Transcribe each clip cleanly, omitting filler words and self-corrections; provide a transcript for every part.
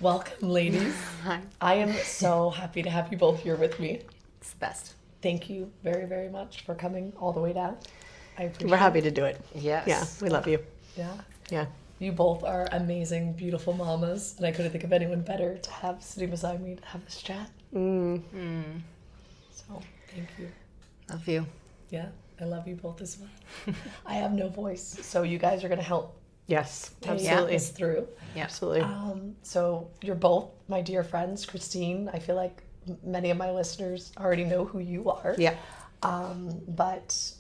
Welcome, ladies. Hi. I am so happy to have you both here with me. It's the best. Thank you very, very much for coming all the way down. I appreciate We're happy to do it. Yes. Yeah, we love you. Yeah. Yeah. You both are amazing, beautiful mamas, and I couldn't think of anyone better to have sitting beside me to have this chat. So, thank you. Love you. Yeah, I love you both as well. I have no voice, so you guys are going to help Yes, take absolutely. this through. Yeah. Absolutely. So you're both my dear friends. Christine, I feel like many of my listeners already know who you are. Yeah. But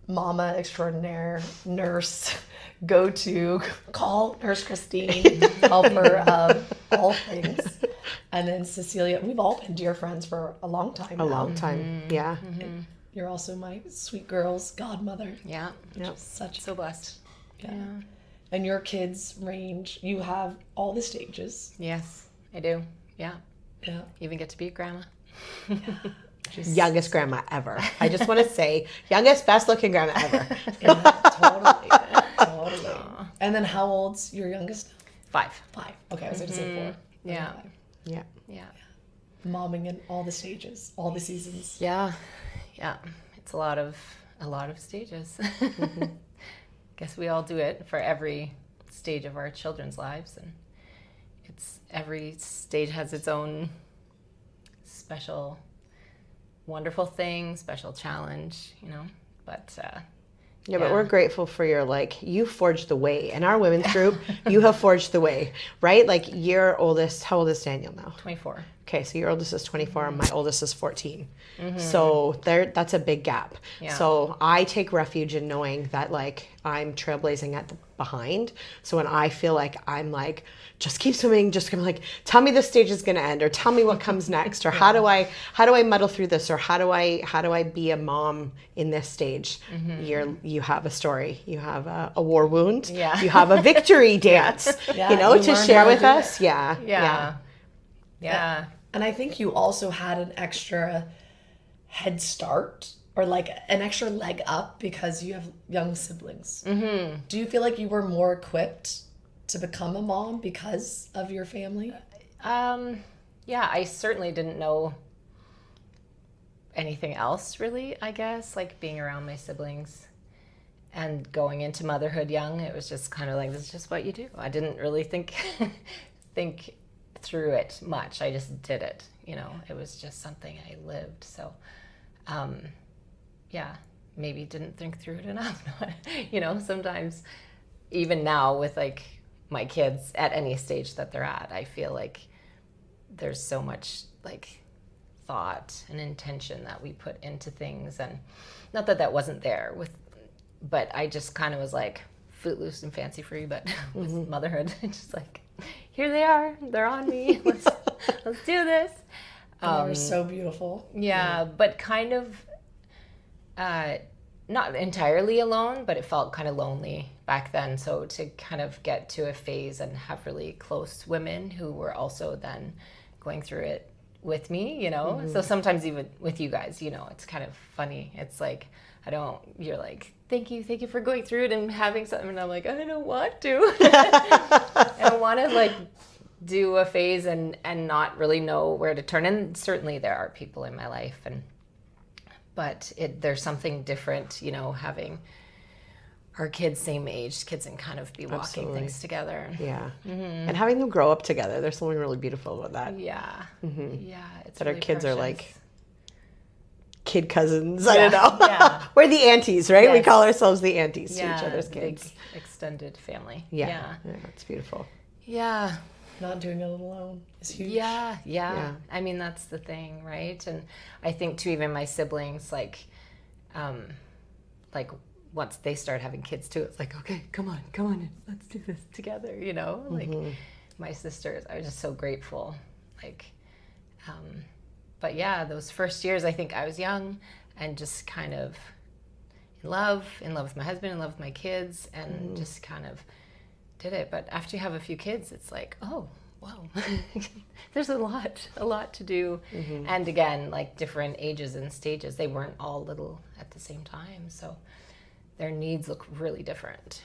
mama extraordinaire, nurse, go to, call Nurse Christine, help her all things. And then Cecilia, we've all been dear friends for a long time A now. long time. Yeah. You're also my sweet girl's godmother. Yeah. Yeah. Such So blessed. yeah. And your kids range, you have all the stages. Yes, I do. Yeah. Yeah. Even get to be a grandma. Youngest grandma ever. I just want to say, youngest, best looking grandma ever. Yeah, totally. And then how old's your youngest? 5. 5. Okay, I was going to say 4. Yeah. 5. Yeah. Yeah. Momming in all the stages, all the seasons. Yeah. Yeah. It's a lot of stages. Guess we all do it for every stage of our children's lives, and it's every stage has its own special, wonderful thing, special challenge, you know. But Yeah, but we're grateful for your, you forged the way. In our women's group, you have forged the way, right? Like your oldest, how old is Daniel now? 24. Okay, so your oldest is 24 and my oldest is 14. So that's a big gap. Yeah. So I take refuge in knowing that I'm trailblazing at the behind. So when I feel like I'm just keep swimming, just kind of tell me this stage is going to end, or tell me what comes next, or how do I muddle through this, or how do I be a mom in this stage? You have a story, you have a war wound, Yeah. you have a victory dance, Yeah, to learned share how to with do us. it. Yeah. And I think you also had an extra head start or an extra leg up because you have young siblings. Mm-hmm. Do you feel like you were more equipped to become a mom because of your family? Yeah, I certainly didn't know anything else really, I guess, being around my siblings and going into motherhood young. It was just kind of this is just what you do. I didn't really think through it much. I just did it, it was just something I lived. So maybe didn't think through it enough. Sometimes even now with my kids at any stage that they're at, I feel like there's so much thought and intention that we put into things, and not that wasn't there but I just kind of was footloose and fancy free, but with motherhood, just here they are, they're on me. Let's do this. And they were so beautiful. Yeah, but kind of not entirely alone, but it felt kind of lonely back then. So to kind of get to a phase and have really close women who were also then going through it with me, So sometimes even with you guys, it's kind of funny. It's you're thank you for going through it and having something, and I'm I don't want to. I want to do a phase and not really know where to turn. And certainly there are people in my life, but there's something different, having our kids same age, kids and kind of be walking Absolutely. things together. Yeah. And having them grow up together, there's something really beautiful about that. Yeah. Yeah. It's That really our kids are precious. kid cousins. I don't know. Yeah. We're the aunties, right? We Yes. call ourselves the aunties to Yeah, each other's big kids. extended family. Yeah. It's beautiful. Yeah. Not doing it alone is huge. Yeah. I mean, that's the thing, right? And I think too, even my siblings, once they start having kids too, it's okay, come on, let's do this together, my sisters, I was just so grateful. But yeah, those first years, I think I was young and just kind of in love with my husband, in love with my kids, and just kind of did it. But after you have a few kids, it's oh, wow, there's a lot to do. And again, different ages and stages, they weren't all little at the same time. So their needs look really different.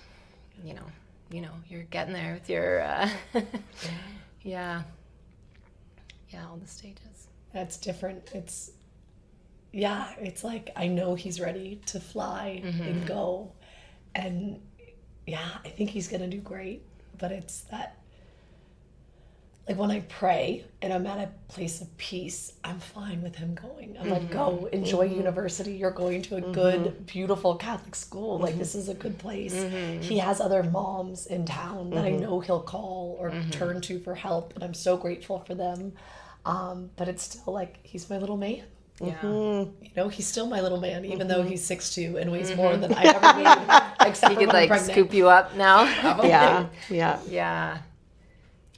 You're getting there with your, Yeah. Yeah, all the stages. That's different. It's like I know he's ready to fly and go. And yeah, I think he's going to do great. But it's that, like when I pray and I'm at a place of peace, I'm fine with him going. I'm like, go enjoy university. You're going to a good, beautiful Catholic school. Like this is a good place. He has other moms in town that I know he'll call or turn to for help. And I'm so grateful for them. But it's still like, he's my little man. Yeah. You know, he's still my little man, even though he's 6'2" and weighs more than I ever weighed, except He for could when I'm like pregnant. scoop you up now. Yeah. Yeah. Yeah.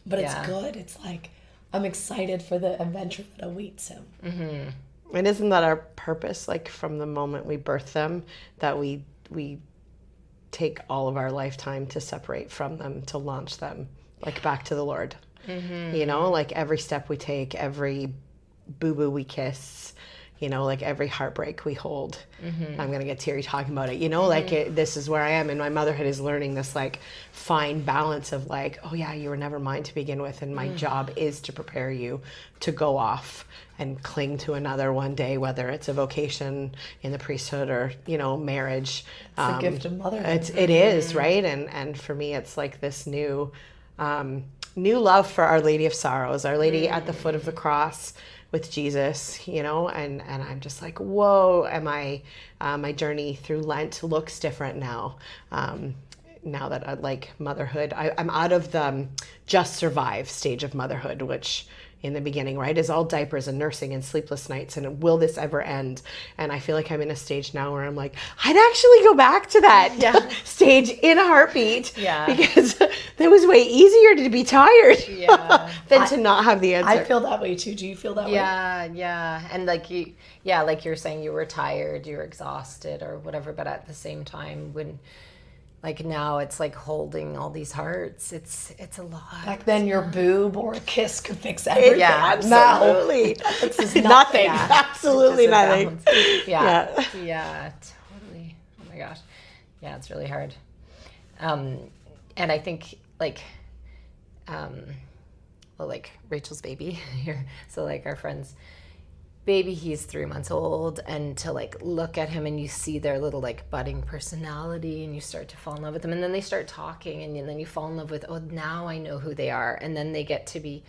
But it's Yeah. good. It's like, I'm excited for the adventure that awaits him. And isn't that our purpose? Like from the moment we birth them, that we take all of our lifetime to separate from them, to launch them like back to the Lord. You know, like every step we take, every boo-boo we kiss, you know, like every heartbreak we hold. I'm gonna get teary talking about it, you know, like this is where I am, and my motherhood is learning this like fine balance of like, oh yeah, you were never mine to begin with, and my job is to prepare you to go off and cling to another one day, whether it's a vocation in the priesthood or, you know, marriage. It's the gift of motherhood. It is, right? And for me, it's like this new love for Our Lady of Sorrows, Our Lady at the foot of the cross with Jesus, you know, and I'm just like, whoa, my journey through Lent looks different now. Now that I like motherhood, I'm out of the just survive stage of motherhood, which in the beginning, right, is all diapers and nursing and sleepless nights, and will this ever end? And I feel like I'm in a stage now where I'm like, I'd actually go back to that stage in a heartbeat, because it was way easier to be tired than to not have the answer. I feel that way too. Do you feel that way? Yeah. And like like you're saying, you were tired, you were exhausted or whatever, but at the same time, when like now it's like holding all these hearts, it's a lot. Back then your boob or a kiss could fix everything. Absolutely. Nothing. Absolutely nothing. Yeah, totally. Oh my gosh. Yeah, it's really hard. And I think like Rachel's baby here, so like our friend's baby, he's 3 months old, and to like look at him and you see their little like budding personality, and you start to fall in love with them, and then they start talking, and then you fall in love with, oh, now I know who they are. And then they get to be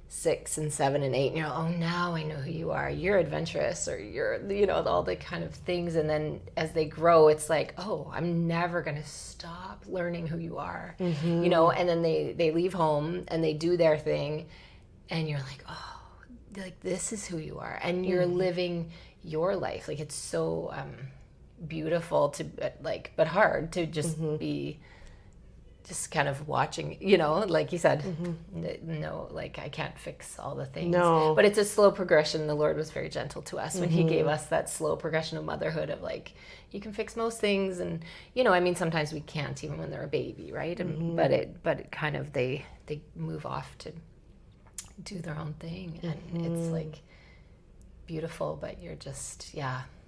6 and 7 and 8, and you're like, oh, now I know who you are, you're adventurous, or you're, you know, all the kind of things. And then as they grow, it's like, oh, I'm never gonna stop learning who you are, you know. And then they leave home and they do their thing, and you're like, oh, like this is who you are, and you're living your life. Like it's so beautiful to like, but hard to just be just kind of watching, you know, like you said, no, like I can't fix all the things, but it's a slow progression. The Lord was very gentle to us when he gave us that slow progression of motherhood of like, you can fix most things. And, you know, I mean, sometimes we can't even when they're a baby, right? And, but it kind of, they move off to do their own thing, and it's like beautiful. But you're just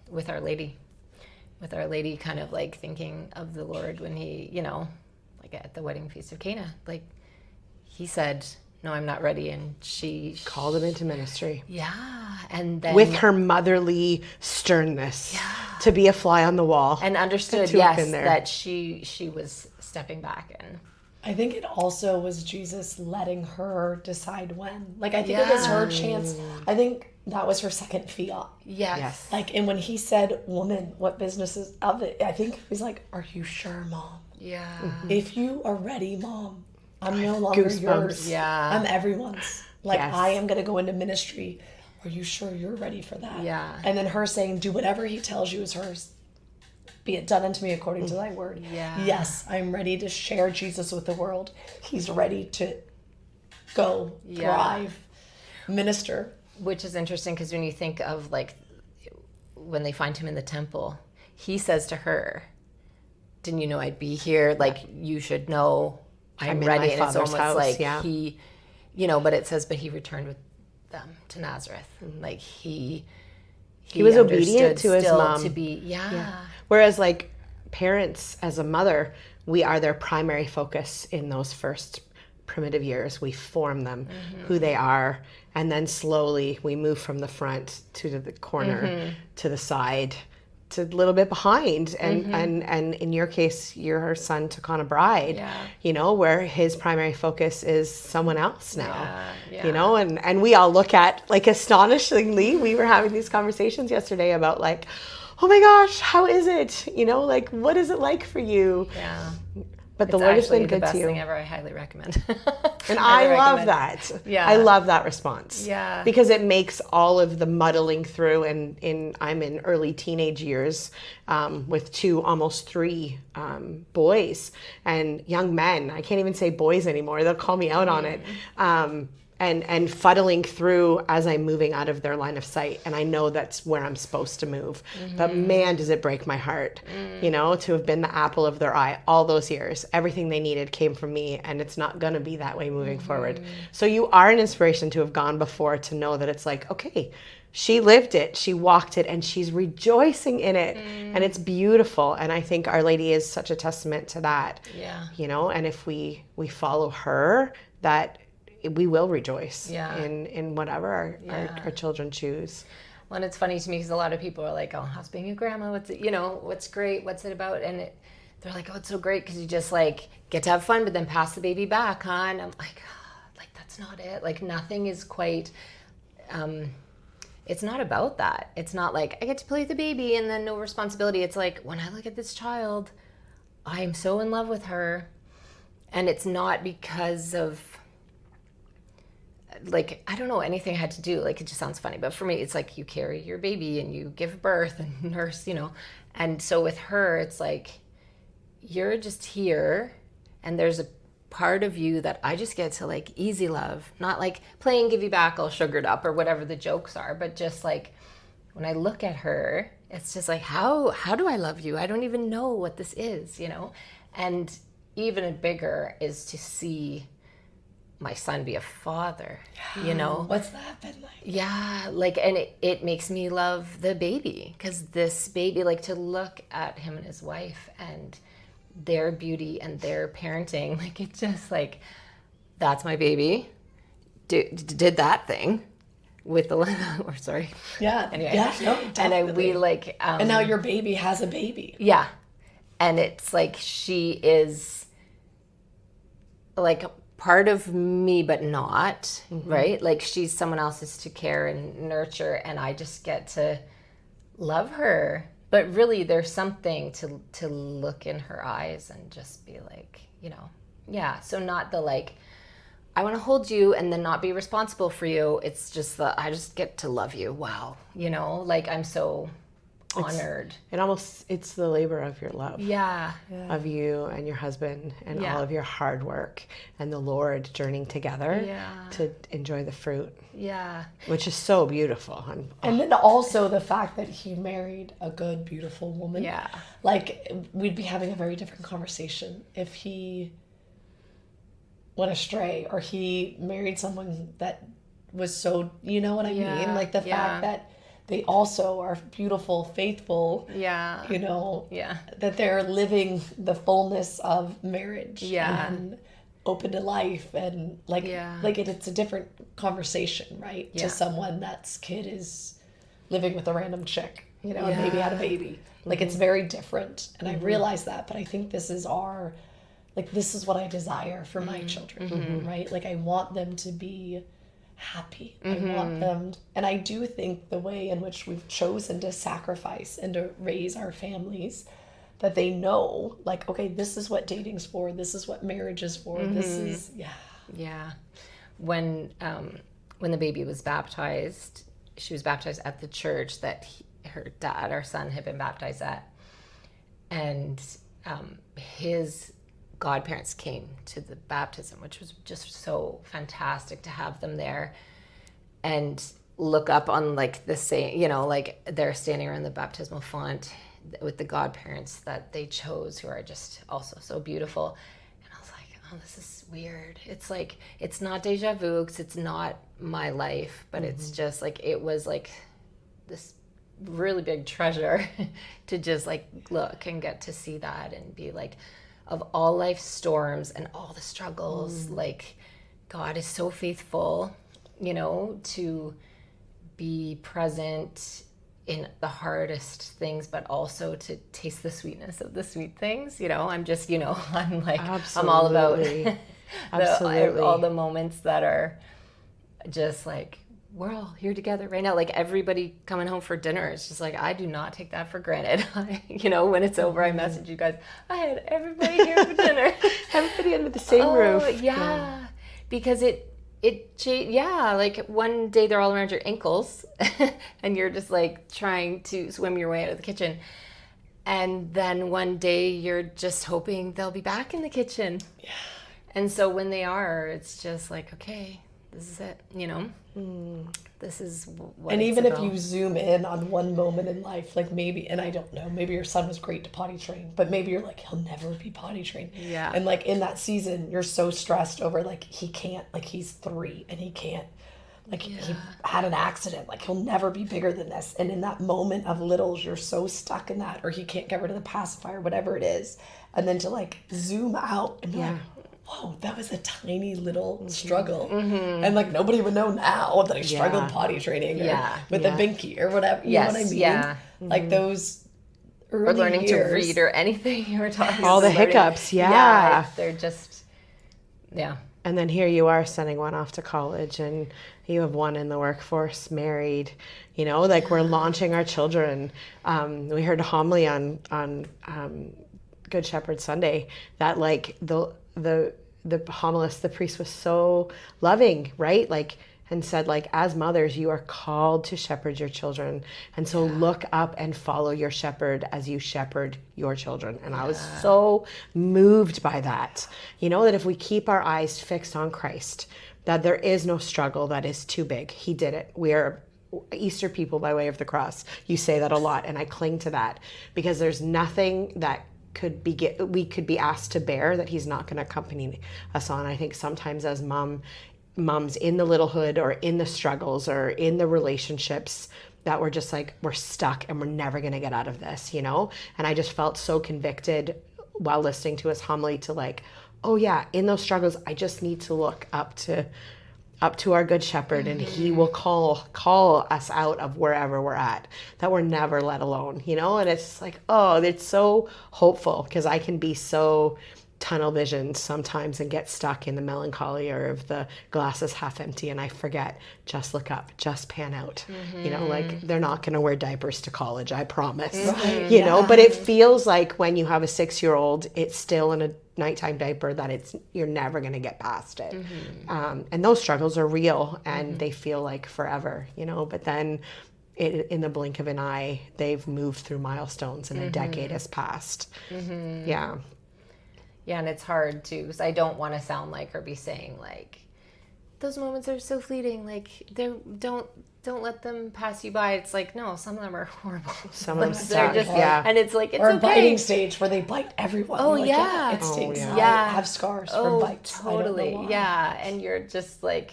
with Our Lady kind of like thinking of the Lord when he, you know, like at the wedding feast of Cana, like he said, no, I'm not ready, and she called him into ministry, and then with her motherly sternness, to be a fly on the wall, and understood that she was stepping back. And I think it also was Jesus letting her decide when. Like, I think it was her chance. I think that was her second fiat. Yes. Like, and when he said, woman, what business is of it? I think he's like, are you sure, Mom? Yeah. If you are ready, Mom, I'm no longer yours. Yeah. I'm everyone's. Like, I am going to go into ministry. Are you sure you're ready for that? Yeah. And then her saying, do whatever he tells you is hers. Be it done unto me according to thy word. Yeah. Yes, I'm ready to share Jesus with the world. He's ready to go, thrive, minister. Which is interesting, because when you think of like when they find him in the temple, he says to her, didn't you know I'd be here? Like, you should know I'm ready. And it's almost house, like he, you know, but it says, but he returned with them to Nazareth. Like he was obedient to his mom. To be, Whereas like parents, as a mother, we are their primary focus in those first primitive years. We form them who they are, and then slowly we move from the front to the corner, to the side, to a little bit behind. And in your case, your son took on a bride, where his primary focus is someone else now, and we all look at, like, astonishingly, we were having these conversations yesterday about, like, oh my gosh, how is it? Like, what is it like for you? Yeah. But the Lord has been good the best to you. thing ever. I highly recommend. And I love that. Yeah. I love that response. Yeah. Because it makes all of the muddling through, and I'm in early teenage years with 2, almost 3 boys and young men. I can't even say boys anymore. They'll call me out on it. And fuddling through as I'm moving out of their line of sight. And I know that's where I'm supposed to move. But man, does it break my heart, to have been the apple of their eye all those years. Everything they needed came from me, and it's not going to be that way moving forward. So you are an inspiration to have gone before, to know that it's like, okay, she lived it, she walked it, and she's rejoicing in it. And it's beautiful. And I think Our Lady is such a testament to that. Yeah. And if we follow her, that we will rejoice in whatever our children choose. Well, and it's funny to me because a lot of people are like, oh, how's being a grandma? What's it, what's great? What's it about? And they're like, oh, it's so great because you just, like, get to have fun, but then pass the baby back, huh? And I'm like, that's not it. Like, nothing is quite, it's not about that. It's not like I get to play with the baby and then no responsibility. It's like, when I look at this child, I'm so in love with her. And it's not because of, like, I don't know anything I had to do. Like, it just sounds funny, but for me, it's like you carry your baby and you give birth and nurse, And so with her, it's like, you're just here, and there's a part of you that I just get to, like, easy love. Not like playing give you back all sugared up or whatever the jokes are, but just like, when I look at her, it's just like, how do I love you? I don't even know what this is, And even bigger is to see my son be a father, What's that been like? Yeah, like, and it makes me love the baby, because this baby, like, to look at him and his wife and their beauty and their parenting, like, it's just like, that's my baby, did that thing with the, or sorry. Yeah. Anyway. Yeah, no, definitely. And we like. And now your baby has a baby. Yeah. And it's like, she is like part of me, but not, right? Like, she's someone else's to care and nurture, and I just get to love her. But really, there's something to look in her eyes and just be like, yeah. So not the, like, I want to hold you and then not be responsible for you. It's just I just get to love you. Wow. Like, I'm so honored. It's the labor of your love. Yeah. Of you and your husband and all of your hard work and the Lord journeying together to enjoy the fruit. Yeah. Which is so beautiful. And then also the fact that he married a good, beautiful woman. Yeah. Like, we'd be having a very different conversation if he went astray or he married someone that was so, you know what I mean? Like, the fact that they also are beautiful, faithful, that they're living the fullness of marriage and open to life, and like it's a different conversation, right? To someone that's kid is living with a random chick, and maybe had a baby. Like, it's very different. And I realize that, but I think this is this is what I desire for my children, right? Like, I want them to be happy. I want them, and I do think the way in which we've chosen to sacrifice and to raise our families, that they know, like, okay, this is what dating's for, this is what marriage is for, this is when the baby was baptized, she was baptized at the church that her dad, our son, had been baptized at, and his godparents came to the baptism, which was just so fantastic to have them there and look up on, like, the same, like, they're standing around the baptismal font with the godparents that they chose, who are just also so beautiful. And I was like, oh, this is weird. It's like, it's not deja vu, because it's not my life, but it's just like, it was like this really big treasure to just, like, look and get to see that and be like, of all life's storms and all the struggles, like God is so faithful, you know, to be present in the hardest things, but also to taste the sweetness of the sweet things. You know, I'm just, you know, I'm like, I'm all about all the moments that are just like, we're all here together right now. Like everybody coming home for dinner, it's just like, I do not take that for granted. You know, when it's over, I message you guys, I had everybody here for dinner. Everybody under the same roof. Yeah. Because like one day they're all around your ankles and you're just like trying to swim your way out of the kitchen. And then one day you're just hoping they'll be back in the kitchen. Yeah. And so when they are, it's just like, okay, this is it, you know? This is what and it's even about. if you zoom in on one moment in life, like maybe, and I don't know, maybe your son was great to potty train, but maybe you're like, he'll never be potty trained. Yeah. And like in that season, you're so stressed over like he can't, like he's 3 and he can't, like he had an accident, like he'll never be bigger than this. And in that moment of littles, you're so stuck in that, or he can't get rid of the pacifier, whatever it is. And then to like zoom out and be like, whoa, that was a tiny little struggle. And like nobody would know now that I struggled potty training with a binky or whatever. You know what I mean? Yeah. Like those early Or learning years. to read or anything you were talking All the about. hiccups, They're just, And then here you are sending one off to college, and you have one in the workforce, married. You know, like we're launching our children. We heard a homily on Good Shepherd Sunday that like the homilist, the priest was so loving, right? Like, and said like, as mothers, you are called to shepherd your children. And so look up and follow your shepherd as you shepherd your children. And I was so moved by that, you know, that if we keep our eyes fixed on Christ, that there is no struggle that is too big. He did it. We are Easter people by way of the cross. You say that a lot, and I cling to that because there's nothing that we could be asked to bear that he's not going to accompany us on. I think sometimes as moms in the littlehood or in the struggles or in the relationships that we're just like, we're stuck and we're never going to get out of this, you know? And I just felt so convicted while listening to his homily to like, oh yeah, in those struggles, I just need to look up to our good shepherd, and he will call us out of wherever we're at, that we're never let alone, you know? And it's like, oh, it's so hopeful, because I can be so tunnel visioned sometimes and get stuck in the melancholy or of the glass is half empty, and I forget, just look up, just pan out. You know, like they're not going to wear diapers to college, I promise. You know, but it feels like when you have a 6-year-old, it's still in a nighttime diaper that you're never going to get past it. And those struggles are real, and they feel like forever, you know, but then in the blink of an eye, they've moved through milestones and a decade has passed. Yeah, and it's hard too, because I don't want to sound like or be saying like, those moments are so fleeting. Like, don't let them pass you by. It's like, no, some of them are horrible. Some of them they're just, and it's like, it's or okay. a biting stage where they bite everyone. Oh, like, yeah. it stinks. Oh, I have scars from bites. Totally. I don't know why. Yeah, and you're just like,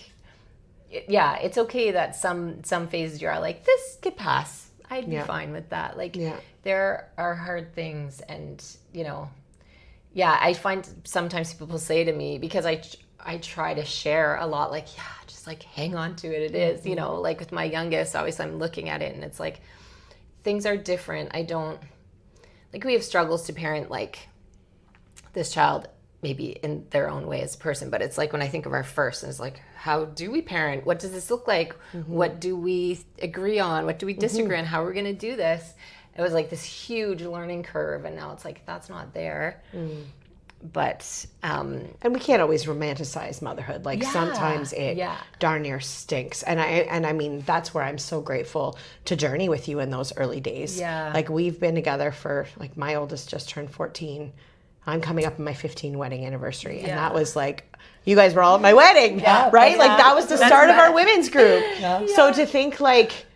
yeah, it's okay that some phases you're like, this could pass. I'd be fine with that. Like, there are hard things, and you know. Yeah, I find sometimes people say to me, because I try to share a lot, like, yeah, just like hang on to it. It is, you know, like with my youngest, obviously I'm looking at it and it's like, things are different. I don't, like we have struggles to parent like this child maybe in their own way as a person, but it's like when I think of our first, and it's like, how do we parent? What does this look like? What do we agree on? What do we disagree on? How are we going to do this? It was like this huge learning curve, and now it's like that's not there. But and we can't always romanticize motherhood. Like sometimes it darn near stinks. And I mean, that's where I'm so grateful to journey with you in those early days. Like we've been together for, like, my oldest just turned 14. I'm coming up on my 15 wedding anniversary, and that was like, you guys were all at my wedding, right? Like that was the start of our women's group. So to think like,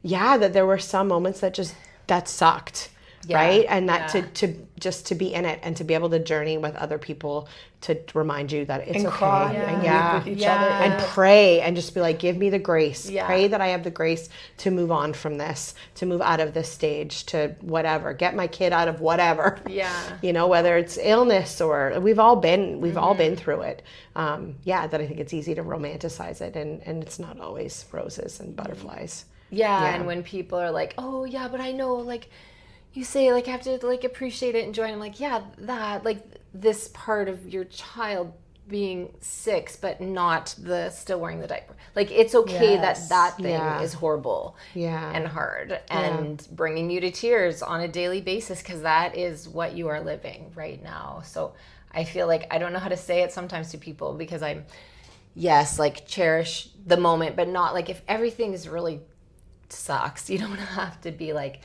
that there were some moments that sucked. Yeah. right? And that Yeah. to just to be in it and to be able to journey with other people to remind you that it's And okay. cry Yeah. and Yeah. weep with each Yeah. other. And pray and just be like, give me the grace. Yeah. Pray that I have the grace to move on from this, to move out of this stage, to whatever, get my kid out of whatever. Yeah. You know, whether it's illness or we've all been through it. That I think it's easy to romanticize it, and it's not always roses and butterflies. Yeah, and when people are like, "Oh, yeah, but I know, like, you say, like, I have to, like, appreciate it, enjoy it." I'm like, yeah, that, like, this part of your child being 6, but not the still wearing the diaper. Like, it's okay Yes. that thing Yeah. is horrible Yeah. and hard and bringing you to tears on a daily basis, because that is what you are living right now. So I feel like I don't know how to say it sometimes to people, because I'm, yes, like, cherish the moment, but not, like, if everything is really sucks, you don't have to be like,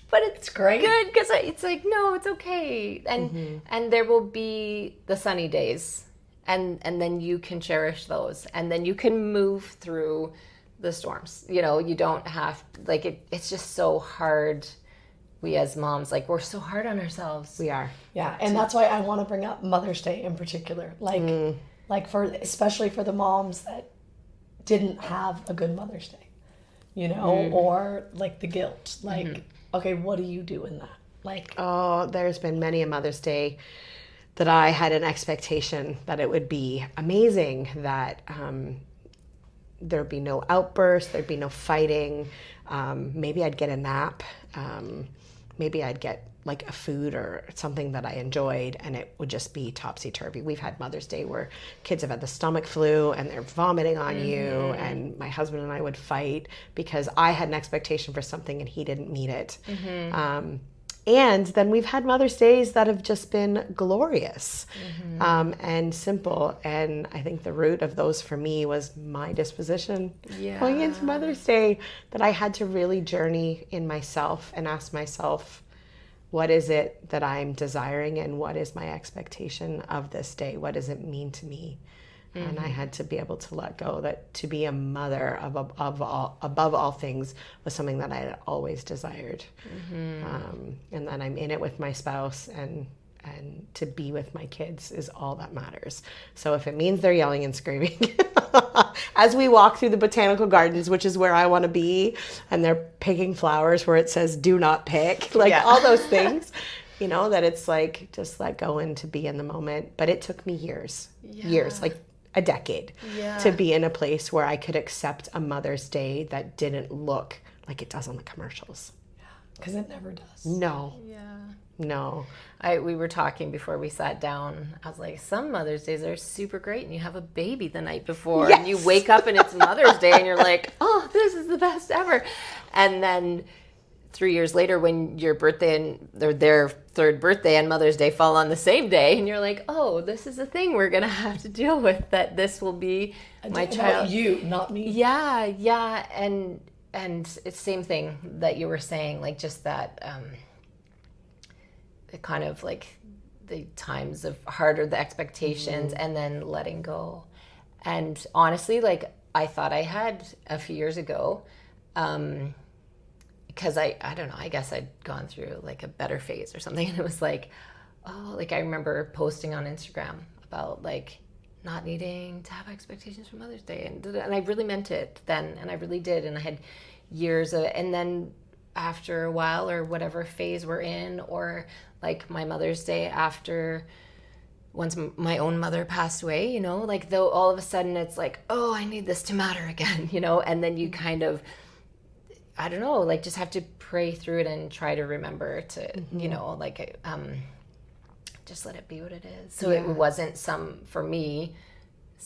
but it's great. good, because it's like, no, it's okay, and there will be the sunny days, and then you can cherish those, and then you can move through the storms. You know, you don't have, like, it's just so hard. We as moms, like, we're so hard on ourselves. We are. Yeah, and that's why I want to bring up Mother's Day in particular. Like for especially for the moms that didn't have a good Mother's Day, you know, or like the guilt. Like, okay, what do you do in that? Like, Oh, there's been many a Mother's Day that I had an expectation that it would be amazing, that there'd be no outbursts, there'd be no fighting. Maybe I'd get a nap. Maybe I'd get like a food or something that I enjoyed, and it would just be topsy-turvy. We've had Mother's Day where kids have had the stomach flu and they're vomiting on you, and my husband and I would fight because I had an expectation for something and he didn't meet it. And then we've had Mother's Days that have just been glorious and simple. And I think the root of those for me was my disposition going into Mother's Day, that I had to really journey in myself and ask myself, what is it that I'm desiring, and what is my expectation of this day? What does it mean to me? And I had to be able to let go that to be a mother above all things was something that I had always desired. And then I'm in it with my spouse, and to be with my kids is all that matters. So if it means they're yelling and screaming as we walk through the botanical gardens, which is where I want to be, and they're picking flowers where it says "do not pick," like all those things. You know, that it's like, just let go and to be in the moment. But it took me years, like a decade, to be in a place where I could accept a Mother's Day that didn't look like it does on the commercials. because it never does. No. Yeah. No. We were talking before we sat down. I was like, some Mother's Days are super great, and you have a baby the night before, and you wake up and it's Mother's Day, and you're like, oh, this is the best ever. And then 3 years later, when your birthday and their third birthday and Mother's Day fall on the same day, and you're like, oh, this is a thing we're gonna have to deal with, that this will be my child. You, not me. Yeah, and it's the same thing that you were saying, like, just that it kind of like the times of harder, the expectations, and then letting go. And honestly, like, I thought I had a few years ago, because I don't know, I guess I'd gone through like a better phase or something, and it was like, oh, like I remember posting on Instagram about like not needing to have expectations for Mother's Day, and I really meant it then, and I really did, and I had years of it. And then after a while, or whatever phase we're in, or like my Mother's Day after once my own mother passed away, you know, like, though all of a sudden it's like, oh, I need this to matter again, you know, and then you kind of, I don't know, like, just have to pray through it and try to remember to, you know, like, just let it be what it is. So it wasn't for me,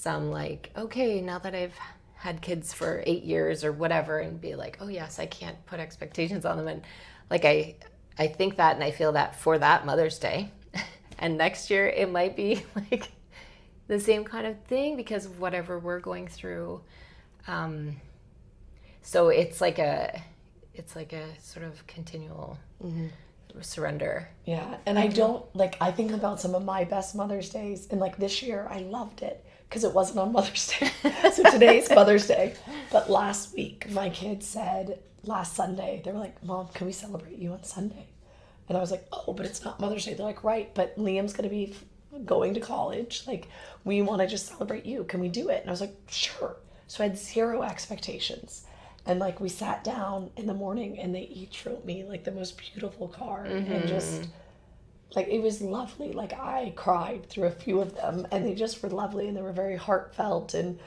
like, okay, now that I've had kids for 8 years or whatever, and be like, oh yes, I can't put expectations on them. And like, I think that, and I feel that for that Mother's Day. And next year it might be like the same kind of thing because of whatever we're going through. So it's like a sort of continual surrender. Yeah, and I don't, like, I think about some of my best Mother's Days, and like this year I loved it because it wasn't on Mother's Day. So today's Mother's Day. But last week, my kids said, last Sunday, they were like, Mom, can we celebrate you on Sunday? And I was like, oh, but it's not Mother's Day. They're like, right, but Liam's going to be going to college. Like, we want to just celebrate you. Can we do it? And I was like, sure. So I had zero expectations. And like, we sat down in the morning and they each wrote me like the most beautiful card. And just like, it was lovely. Like, I cried through a few of them and they just were lovely and they were very heartfelt, and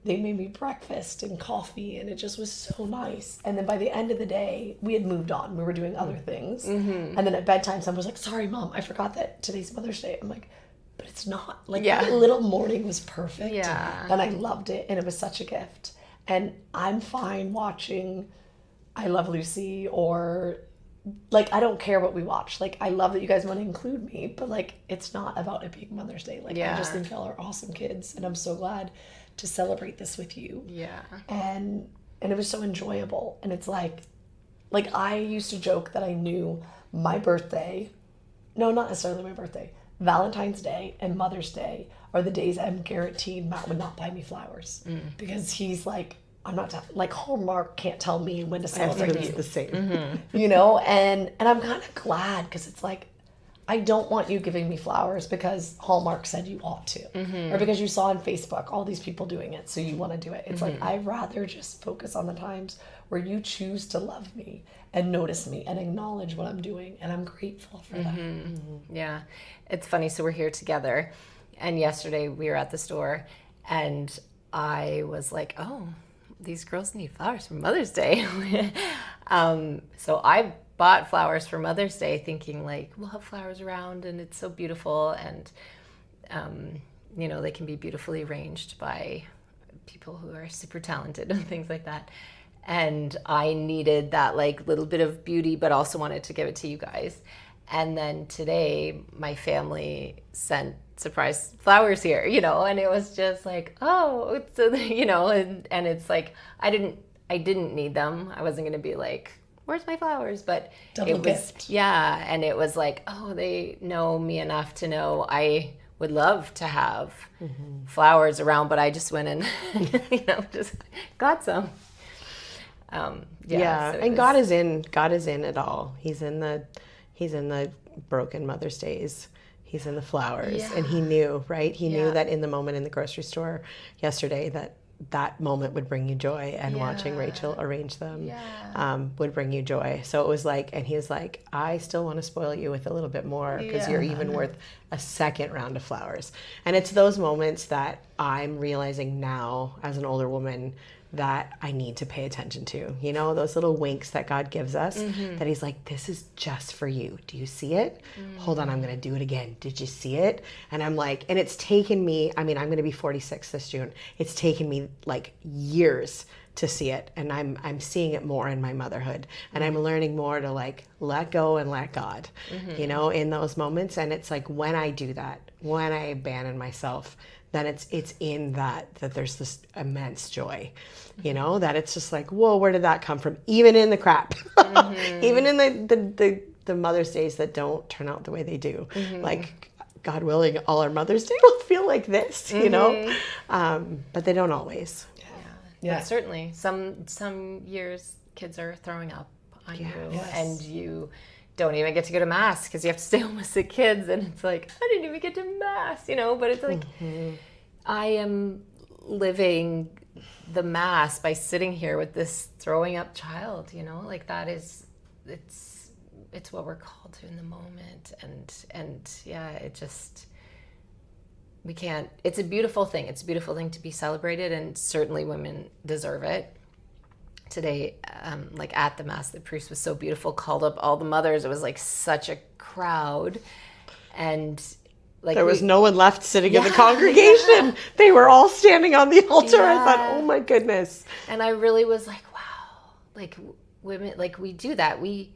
they made me breakfast and coffee, and it just was so nice. And then by the end of the day, we had moved on. We were doing other things. And then at bedtime, someone was like, sorry, Mom, I forgot that today's Mother's Day. I'm like, but it's not. Like, that little morning was perfect. Yeah. And I loved it, and it was such a gift. And I'm fine watching I Love Lucy, or like, I don't care what we watch. Like, I love that you guys want to include me, but like, it's not about it being Mother's Day. Like, I just think y'all are awesome kids, and I'm so glad to celebrate this with you. Yeah. And it was so enjoyable. And it's like I used to joke that I knew my birthday, no, not necessarily my birthday, Valentine's Day and Mother's Day are the days I'm guaranteed Matt would not buy me flowers. Because he's like, I'm not, like, Hallmark can't tell me when to celebrate Everything's you. the same. You know, and I'm kind of glad, because it's like, I don't want you giving me flowers because Hallmark said you ought to, or because you saw on Facebook all these people doing it, so you want to do it. It's like, I'd rather just focus on the times where you choose to love me and notice me and acknowledge what I'm doing, and I'm grateful for that. Yeah. It's funny. So we're here together, and yesterday we were at the store, and I was like, oh, these girls need flowers for Mother's Day. So I bought flowers for Mother's Day thinking like, we'll have flowers around and it's so beautiful, and you know, they can be beautifully arranged by people who are super talented and things like that. And I needed that like little bit of beauty, but also wanted to give it to you guys. And then today my family sent surprise flowers here, you know, and it was just like, oh, so, you know, and it's like, I didn't need them. I wasn't going to be like, where's my flowers? But Double it was, gift. yeah. And it was like, oh, they know me enough to know I would love to have flowers around, but I just went and, you know, just got some. So And God is in it all. He's in the broken Mother's Days. He's in the flowers. And he knew, right? He knew that in the moment in the grocery store yesterday that moment would bring you joy, and watching Rachel arrange them would bring you joy. So it was like, and he was like, I still want to spoil you with a little bit more, because you're even worth a second round of flowers. And it's those moments that I'm realizing now as an older woman that I need to pay attention to, you know, those little winks that God gives us, that he's like, this is just for you. Do you see it? Hold on, I'm going to do it again. Did you see it? And I'm like, and it's taken me, I mean, I'm going to be 46 this June. It's taken me like years to see it. And I'm seeing it more in my motherhood, and I'm learning more to like let go and let God, you know, in those moments. And it's like, when I do that, when I abandon myself, then it's in that there's this immense joy, you know, that it's just like, whoa, where did that come from? Even in the crap, even in the Mother's Days that don't turn out the way they do, like, God willing, all our Mother's Day will feel like this, you know, but they don't always. But certainly some years kids are throwing up on you, and you don't even get to go to mass because you have to stay home with the kids, and it's like, I didn't even get to mass, you know. But it's like, I am living the mass by sitting here with this throwing up child, you know, like that is, it's what we're called to in the moment. And yeah, it just, we can't, it's a beautiful thing. It's a beautiful thing to be celebrated, and certainly women deserve it. Today, like at the mass, the priest was so beautiful, called up all the mothers. It was like such a crowd, and like there was no one left sitting in the congregation. They were all standing on the altar. I thought, oh my goodness. And I really was like, wow, like women, like we do that. We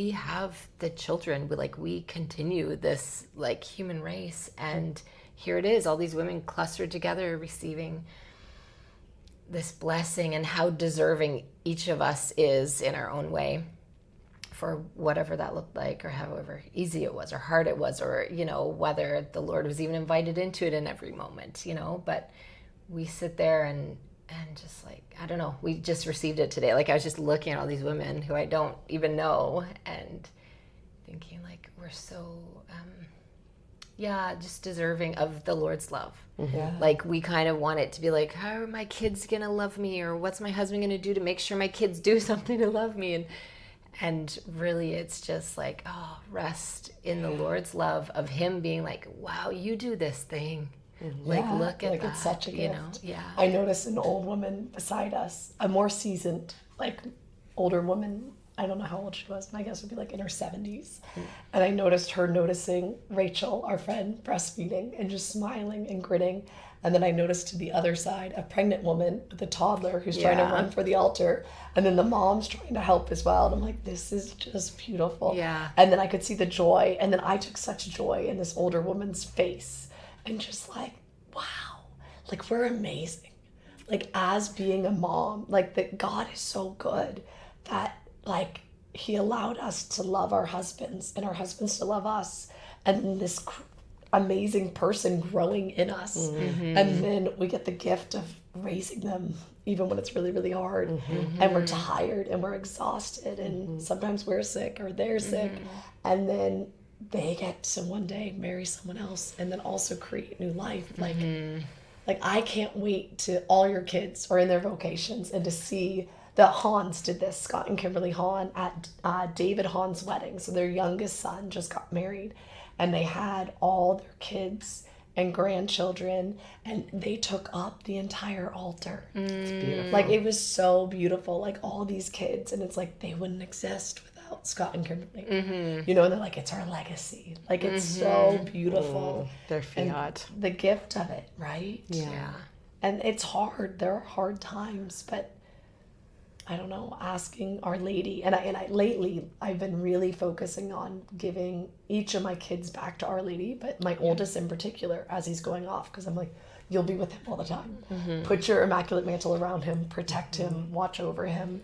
have the children, we continue this like human race, and here it is, all these women clustered together receiving this blessing, and how deserving each of us is in our own way for whatever that looked like, or however easy it was or hard it was, or, you know, whether the Lord was even invited into it in every moment, you know. But we sit there and just like, I don't know, we just received it today. Like I was just looking at all these women who I don't even know and thinking like, we're so, just deserving of the Lord's love. Yeah. Like we kind of want it to be like, how are my kids going to love me? Or what's my husband going to do to make sure my kids do something to love me? And really it's just like, oh, rest in the Lord's love of him being like, wow, you do this thing. Like, look at like that, it's such a gift. you know? Yeah. I noticed an old woman beside us, a more seasoned, like older woman. I don't know how old she was. My guess would be like in her 70s. And I noticed her noticing Rachel, our friend, breastfeeding and just smiling and grinning. And then I noticed to the other side a pregnant woman with a toddler who's trying to run for the altar. And then the mom's trying to help as well. And I'm like, this is just beautiful. Yeah. And then I could see the joy. And then I took such joy in this older woman's face. And just like, wow, like we're amazing. Like as being a mom, like that God is so good that like he allowed us to love our husbands and our husbands to love us. And this amazing person growing in us. Mm-hmm. And then we get the gift of raising them even when it's really, really hard. Mm-hmm. And we're tired and we're exhausted. And sometimes we're sick or they're sick. And then they get to one day marry someone else and then also create new life. Like I can't wait to all your kids are in their vocations and to see the Hahns did this, Scott and Kimberly Hahn at David Hahn's wedding. So their youngest son just got married and they had all their kids and grandchildren and they took up the entire altar. It's beautiful. Like it was so beautiful, like all these kids, and it's like they wouldn't exist without Scott and Kimberly. You know, and they're like, it's our legacy. Like it's so beautiful. Their fiat. And the gift of it, right? Yeah. And it's hard. There are hard times, but I don't know, asking Our Lady. And I lately I've been really focusing on giving each of my kids back to Our Lady, but my oldest in particular as he's going off, because I'm like, you'll be with him all the time. Put your immaculate mantle around him, protect him, watch over him,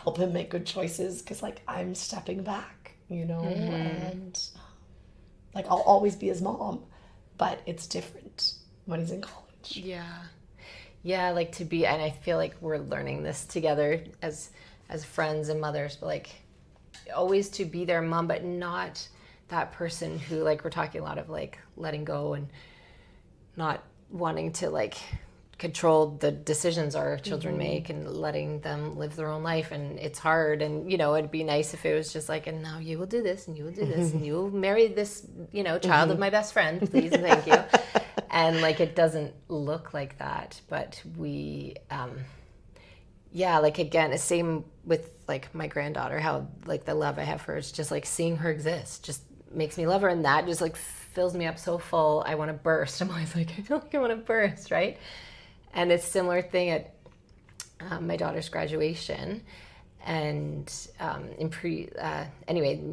help him make good choices, because like I'm stepping back, you know, and like I'll always be his mom, but it's different when he's in college. Yeah, like to be, and I feel like we're learning this together as friends and mothers, but like always to be their mom, but not that person who, like, we're talking a lot of like letting go and not wanting to like control the decisions our children make and letting them live their own life. And it's hard, and you know, it'd be nice if it was just like, and now you will do this and you will do this and you will marry this, you know, child of my best friend, please and thank you. And like it doesn't look like that, but we like again, the same with like my granddaughter, how like the love I have for her is just like seeing her exist just makes me love her, and that just like fills me up so full. I want to burst. I'm always like, I feel like I want to burst, right? And it's a similar thing at my daughter's graduation. And in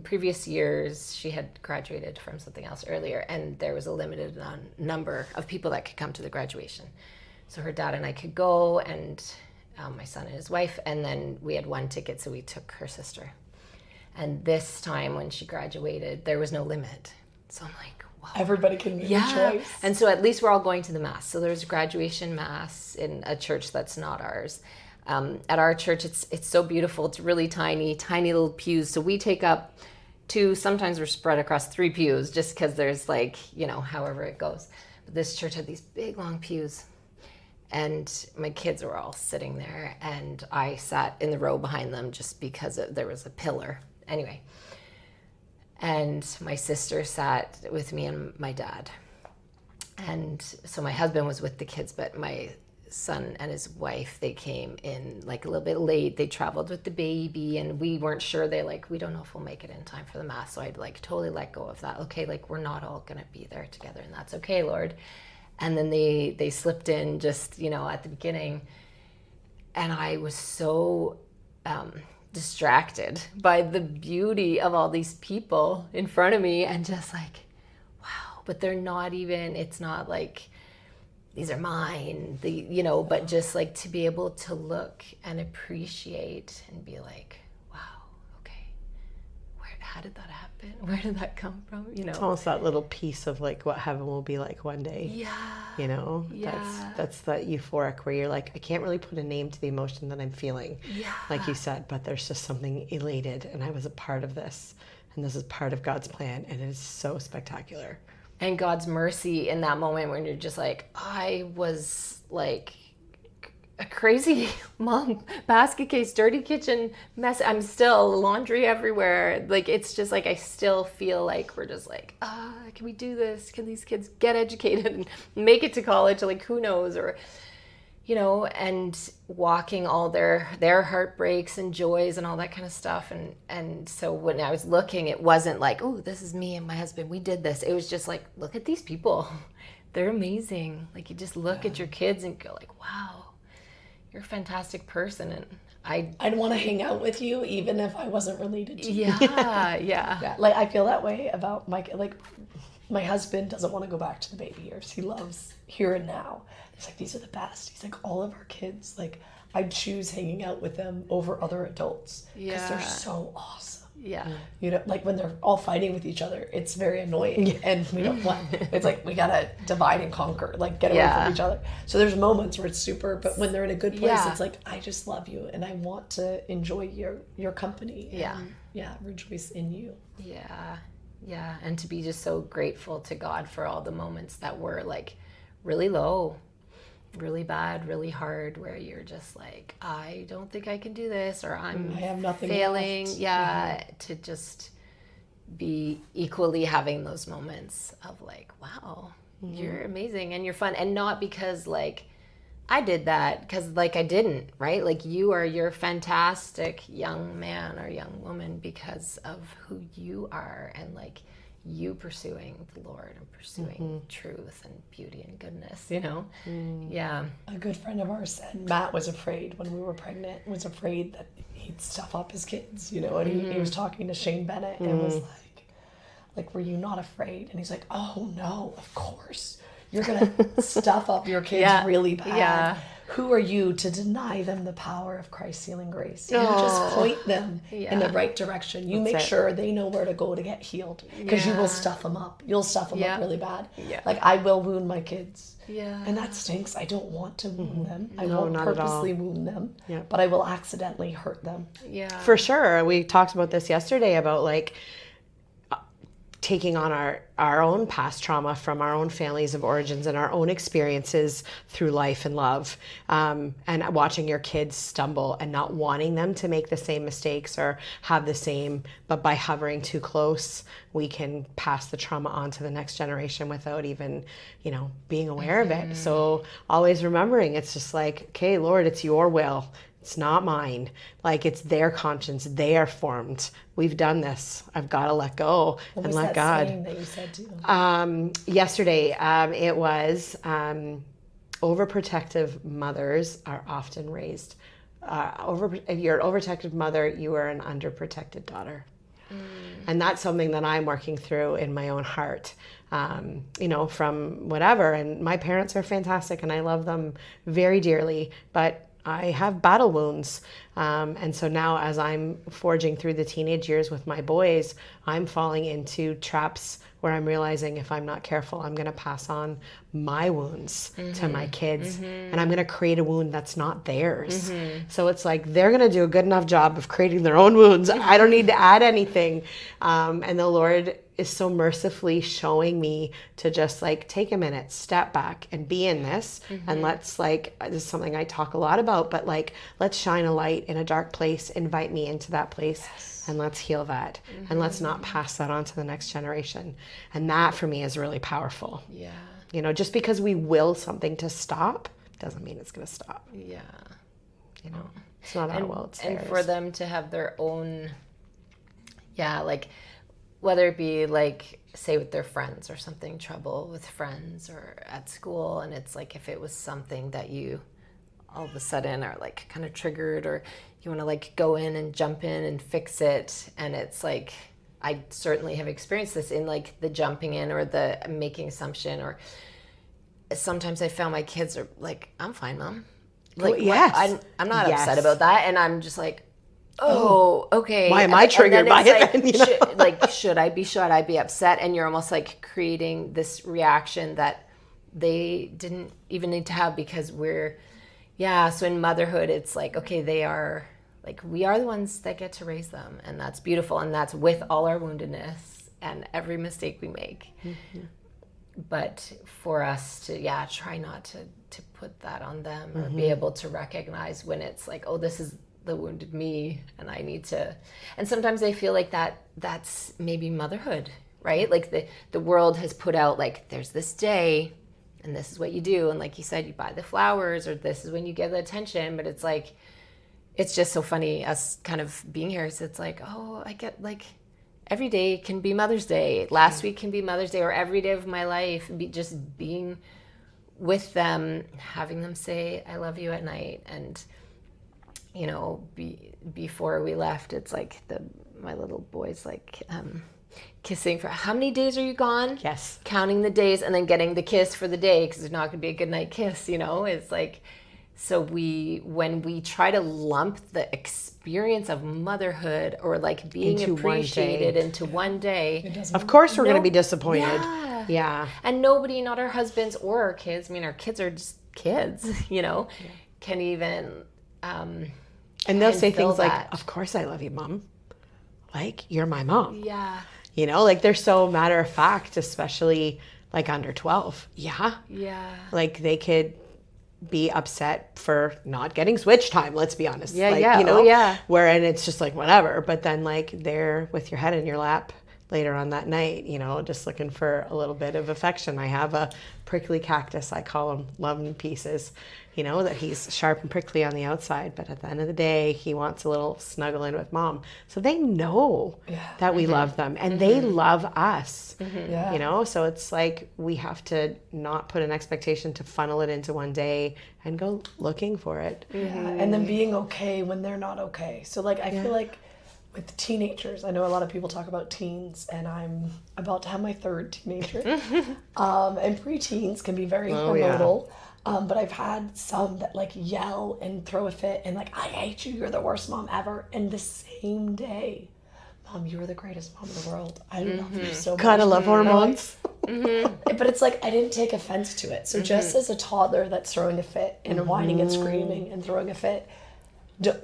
previous years, she had graduated from something else earlier, and there was a limited number of people that could come to the graduation. So her dad and I could go, and my son and his wife, and then we had one ticket, so we took her sister. And this time when she graduated, there was no limit. So I'm like, wow. Everybody can make a choice. And so at least we're all going to the Mass. So there's a graduation Mass in a church that's not ours. At our church, it's so beautiful. It's really tiny little pews. So we take up 2, sometimes we're spread across 3 pews just because there's like, you know, however it goes. But this church had these big, long pews. And my kids were all sitting there, and I sat in the row behind them just because there was a pillar. Anyway. And my sister sat with me and my dad. And so my husband was with the kids, but my son and his wife, they came in like a little bit late. They traveled with the baby, and we weren't sure. We don't know if we'll make it in time for the Mass. So I'd like totally let go of that. Okay, like we're not all gonna be there together, and that's okay, Lord. And then they slipped in just, you know, at the beginning, and I was so distracted by the beauty of all these people in front of me, and just like, wow, but they're not even, it's not like these are mine, you know, but just like to be able to look and appreciate and be like, wow, okay, how did that happen? Where did that come from? You know, It's almost that little piece of like what heaven will be like one day. yeah, You know, Yeah. that's that euphoric where you're like, I can't really put a name to the emotion that I'm feeling, yeah, like you said, but there's just something elated, and I was a part of this, and this is part of God's plan, and it is so spectacular. and God's mercy in that moment when you're just like, I was like a crazy mom, basket case, dirty kitchen mess. I'm still laundry everywhere. Like, it's just like, I still feel like we're just like, can we do this? Can these kids get educated and make it to college? Like, who knows? Or, you know, and walking all their heartbreaks and joys and all that kind of stuff. And so when I was looking, it wasn't like, oh, this is me and my husband, we did this. It was just like, look at these people. They're amazing. Like, you just look at your kids and go like, wow, you're a fantastic person. And I'd want to hang out with you even if I wasn't related to you. yeah. Yeah, like I feel that way about my husband doesn't want to go back to the baby years. He loves here and now. He's like, these are the best. He's like, all of our kids, like I'd choose hanging out with them over other adults because they're so awesome. Yeah. You know, like when they're all fighting with each other, it's very annoying, and we don't want. It's like we gotta divide and conquer, like get away from each other. So there's moments where it's super, but when they're in a good place, it's like I just love you and I want to enjoy your company. And, rejoice in you. Yeah. And to be just so grateful to God for all the moments that were like really low, really bad, really hard, where you're just like, I don't think I can do this, or I have nothing failing. left. To just be equally having those moments of like, wow, you're amazing and you're fun. And not because like I did that, because like I didn't, right? Like you're fantastic young man or young woman because of who you are, and like you pursuing the Lord and pursuing truth and beauty and goodness, you know? Yeah. A good friend of ours said Matt was afraid when we were pregnant, was afraid that he'd stuff up his kids, you know, and he was talking to Shane Bennett and was like, were you not afraid? And he's like, oh no, of course. You're going to stuff up your kids really bad. Yeah. Who are you to deny them the power of Christ's healing grace? You just point them in the right direction. You make sure they know where to go to get healed, because you will stuff them up. You'll stuff them up really bad. Yeah. Like I will wound my kids. Yeah. And that stinks. I don't want to wound them. I No, won't not at all. purposely wound them, Yeah. but I will accidentally hurt them. Yeah. For sure. We talked about this yesterday about like taking on our own past trauma from our own families of origins and our own experiences through life and love, and watching your kids stumble and not wanting them to make the same mistakes or have the same, but by hovering too close, we can pass the trauma on to the next generation without even, you know, being aware of it. So always remembering, it's just like, okay, Lord, it's your will. It's not mine. Like, it's their conscience. They are formed. We've done this. I've got to let go What and was let that God. saying that you said too? Yesterday, it was overprotective mothers are often raised. If you're an overprotective mother, you are an underprotected daughter. And that's something that I'm working through in my own heart, you know, from whatever. And my parents are fantastic and I love them very dearly, but I have battle wounds. And so now as I'm forging through the teenage years with my boys, I'm falling into traps where I'm realizing if I'm not careful, I'm going to pass on my wounds to my kids, and I'm going to create a wound that's not theirs. So it's like they're going to do a good enough job of creating their own wounds. I don't need to add anything. And the Lord is so mercifully showing me to just like take a minute, step back and be in this. And let's like, this is something I talk a lot about, but like, let's shine a light in a dark place, invite me into that place. And let's heal that. And let's not pass that on to the next generation. And that for me is really powerful. Yeah. You know, just because we will something to stop doesn't mean it's going to stop. Yeah. You know, it's not our will, it's And theirs. for them to have their own, like whether it be like, say with their friends or something, trouble with friends or at school. And it's like, if it was something that you all of a sudden are like kind of triggered, or you want to like go in and jump in and fix it. And it's like, I certainly have experienced this in like the jumping in or the making assumption, or sometimes I found my kids are like, I'm fine, Mom. Like, yes. I'm not Yes. upset about that. And I'm just like, oh, okay. Why am I triggered by it then, you know? Should I be upset? And you're almost like creating this reaction that they didn't even need to have, because so in motherhood, it's like, okay, we are the ones that get to raise them, and that's beautiful, and that's with all our woundedness and every mistake we make. But for us to try not to put that on them, or be able to recognize when it's like, oh, this is the wounded me, and I need to. And sometimes they feel like that's maybe motherhood, right? Like the world has put out, like, there's this day and this is what you do, and like you said, you buy the flowers, or this is when you give the attention. But it's like, it's just so funny us kind of being here. So it's like, oh, I get, like, every day can be Mother's Day. Last week can be Mother's Day, or every day of my life, just being with them, having them say, I love you at night. And, you know, before we left, it's like my little boy's like, kissing for how many days are you gone? Yes. Counting the days, and then getting the kiss for the day, because there's not going to be a goodnight kiss, you know? It's like, so when we try to lump the experience of motherhood, or like being Into appreciated into one day, of course we're going to be disappointed. Yeah. And nobody, not our husbands or our kids, I mean, our kids are just kids, you know, can even and they'll say feel things like, that. of course I love you, Mom. Like, you're my mom. Yeah. You know, like, they're so matter of fact, especially like under 12. Yeah. Yeah. Like, they could be upset for not getting switch time, let's be honest. Yeah, like, yeah. You know, Oh, yeah. and it's just like, whatever. But then, like, they're with your head in your lap later on that night, you know, just looking for a little bit of affection. I have a prickly cactus, I call him Love in Pieces, you know, that he's sharp and prickly on the outside, but at the end of the day, he wants a little snuggle in with Mom. So they know that we love them, and they love us, you know? So it's like, we have to not put an expectation to funnel it into one day and go looking for it. Yeah, and then being okay when they're not okay. So, like, I feel like with teenagers, I know a lot of people talk about teens, and I'm about to have my third teenager. And preteens can be very hormonal. But I've had some that, like, yell and throw a fit and, like, I hate you, you're the worst mom ever. And the same day, Mom, you were the greatest mom in the world. I love you so much. Gotta love hormones. But it's like, I didn't take offense to it. So just as a toddler that's throwing a fit and whining and screaming and throwing a fit,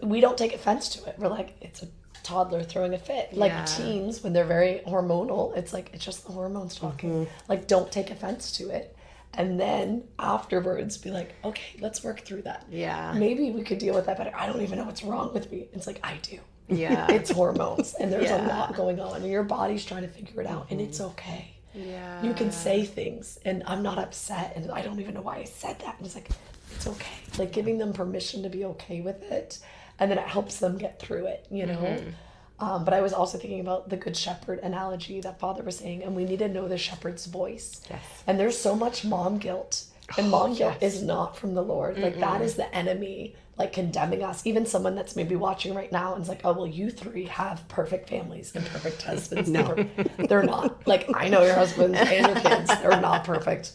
we don't take offense to it. We're like, it's a toddler throwing a fit. Like teens, when they're very hormonal, it's like, it's just the hormones talking. Like, don't take offense to it. And then afterwards be like, okay, let's work through that. Yeah. Maybe we could deal with that better. I don't even know what's wrong with me. It's like, I do. Yeah. It's hormones, and there's a lot going on, and your body's trying to figure it out, and it's okay. Yeah. You can say things, and I'm not upset, and I don't even know why I said that. And it's like, it's okay. Like, giving them permission to be okay with it, and then it helps them get through it, you know? But I was also thinking about the Good Shepherd analogy that Father was saying, and we need to know the shepherd's voice. Yes. And there's so much mom guilt, and mom guilt is not from the Lord. Like, that is the enemy, like, condemning us. Even someone that's maybe watching right now and is like, oh, well, you three have perfect families and perfect husbands. No. They're not. Like, I know your husbands and your kids. They're not perfect.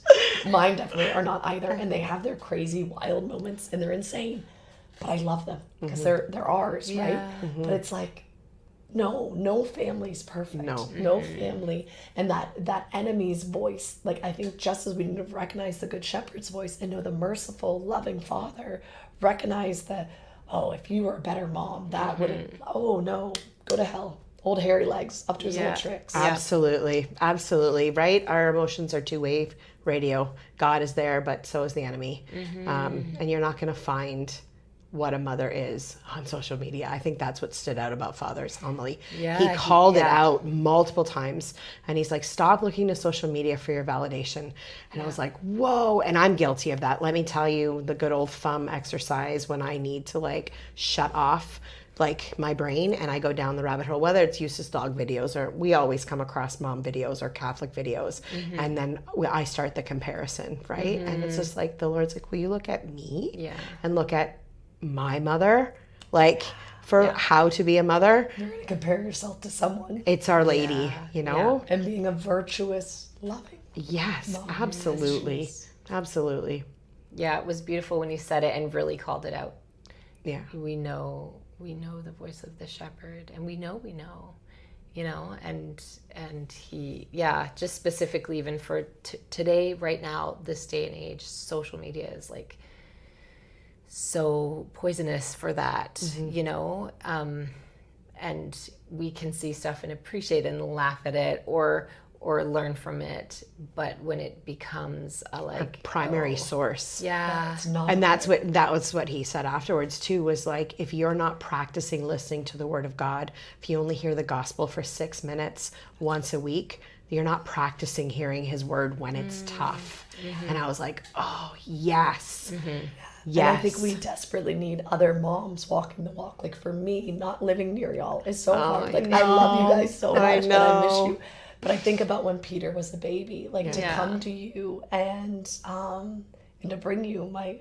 Mine definitely are not either. And they have their crazy, wild moments, and they're insane. But I love them because they're ours, right? But it's like, no family's perfect. No family. And that enemy's voice, like, I think just as we need to recognize the Good Shepherd's voice and know the merciful, loving Father, recognize that, oh, if you were a better mom, that wouldn't, oh no, go to hell. Old hairy legs, up to his little tricks. Absolutely. Absolutely. Right? Our emotions are two-way radio. God is there, but so is the enemy. And you're not going to find what a mother is on social media. I think that's what stood out about Father's homily. He called it out multiple times, and he's like, stop looking to social media for your validation. And I was like, whoa. And I'm guilty of that. Let me tell you, the good old thumb exercise when I need to, like, shut off, like, my brain, and I go down the rabbit hole, whether it's Eustace dog videos, or we always come across mom videos or Catholic videos, and then I start the comparison, right? And it's just like, the Lord's like, will you look at me and look at my mother, like, for how to be a mother? You're going to compare yourself to someone. It's Our Lady, you know? And being a virtuous, loving. Yes, absolutely. Absolutely. Yeah, it was beautiful when you said it and really called it out. Yeah. We know the voice of the shepherd, and we know, you know, and he, yeah, just specifically even for today, right now, this day and age, social media is like so poisonous for that, you know, and we can see stuff and appreciate it and laugh at it or learn from it, but when it becomes a primary source, It's not and that was what he said afterwards too, was like, if you're not practicing listening to the word of God, if you only hear the gospel for 6 minutes once a week, you're not practicing hearing his word when it's tough. And I was like, oh yes. Yes. And I think we desperately need other moms walking the walk. Like for me, not living near y'all is so hard. Like I love you guys so much and I miss you. But I think about when Peter was a baby, like to come to you and to bring you my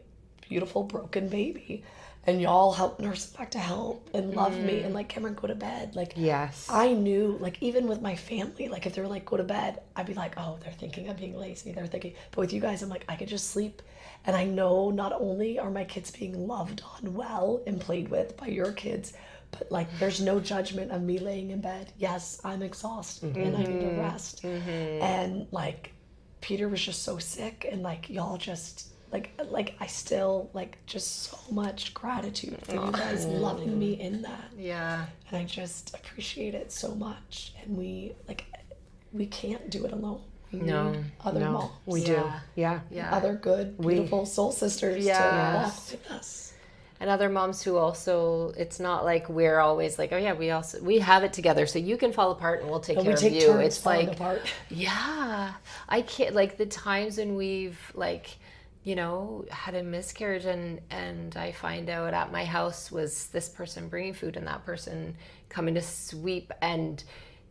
beautiful broken baby, and y'all help nurse him back to health and love me and like, Cameron, go to bed. Like, yes, I knew, like, even with my family, like if they were like, go to bed, I'd be like, oh, they're thinking I'm being lazy. They're thinking, but with you guys, I'm like, I could just sleep. And I know not only are my kids being loved on well and played with by your kids, but like there's no judgment of me laying in bed. Yes, I'm exhausted and I need to rest. And like Peter was just so sick, and like y'all just like I still like just so much gratitude for you guys loving me in that. Yeah. And I just appreciate it so much. And we can't do it alone. We need other moms. We do. Yeah. Other good, beautiful soul sisters to walk with us. And other moms who also, it's not like we're always like, oh yeah, we have it together, so you can fall apart and we'll take care of you. Turns it's falling like, apart. yeah, I can't, like the times when we've like, you know, had a miscarriage and I find out at my house was this person bringing food and that person coming to sweep and